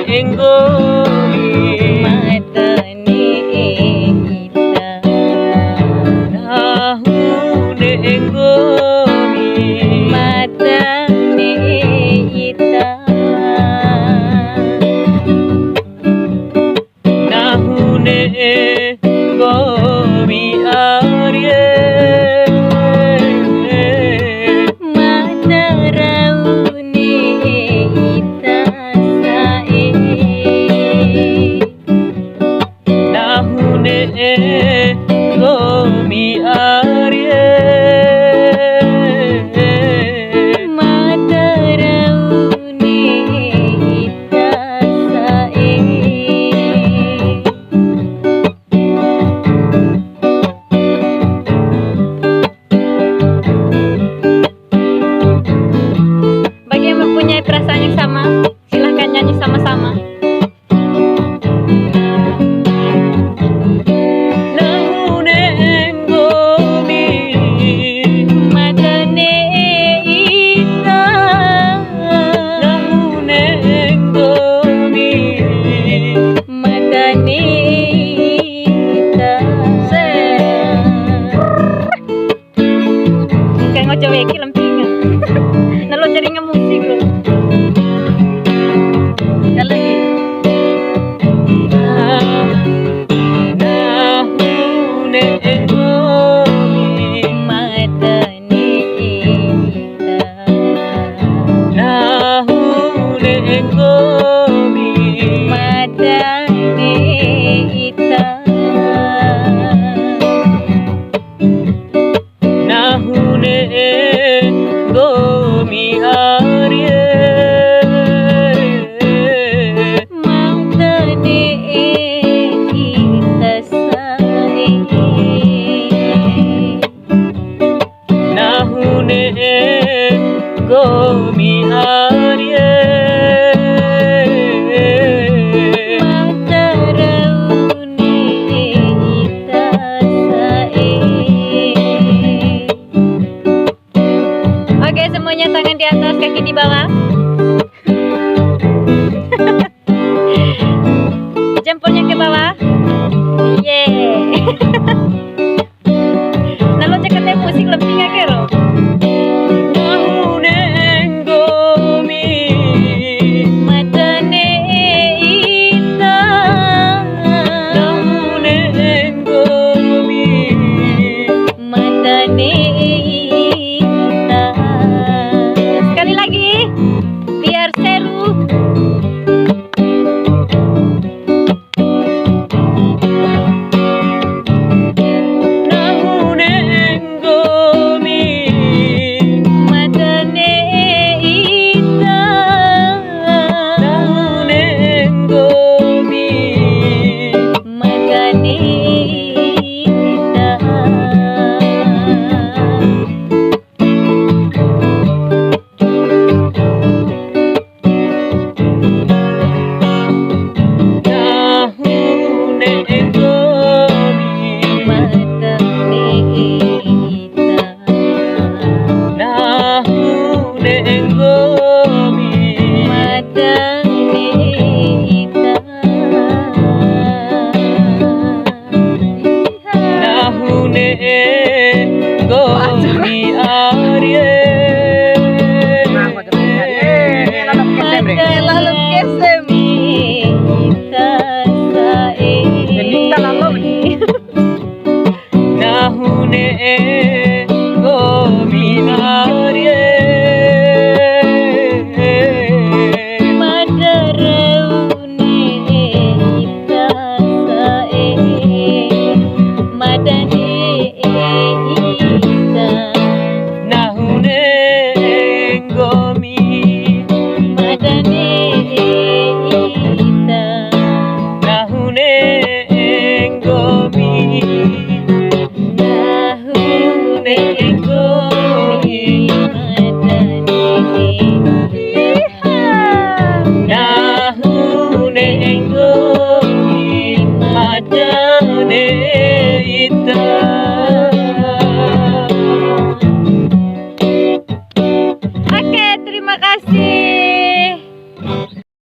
enggomi madane ita nahune enggomi madane ita nahune enggomi arye madaraune ita sae nahune enggomi arye madaraune ita sae bagi yang mempunyai perasaan yang sama, silahkan nyanyi sama-sama. nahune enggomi Madane ita nahune enggomi madane ita kayak ngojo weki lempingan nalo jadi musik lo dan lagi nahune enggomi madane ita nahune enggomi madane ita nahune enggomi arye madane ita sae nahune enggomi arye madaraune ita sae. Oke, semuanya tangan di atas, kaki di bawah. Jempolnya ke bawah. Yeay. Nalo cekatnya musik lempingan kero. nahune enggomi Madane ita nahune enggomi madane ita. Sekali lagi biar seru. nahune enggomi Madane ita nahune enggomi madane ita. nahune enggomi Madane ita nahune enggomi madane ita. nahune enggomi arye Lalu kesem ita sae nahune enggomi arye madaraune ita sae madane ita nahune enggomi madane ita nahune enggomi nahune enggomi madane ita nahune enggomi ada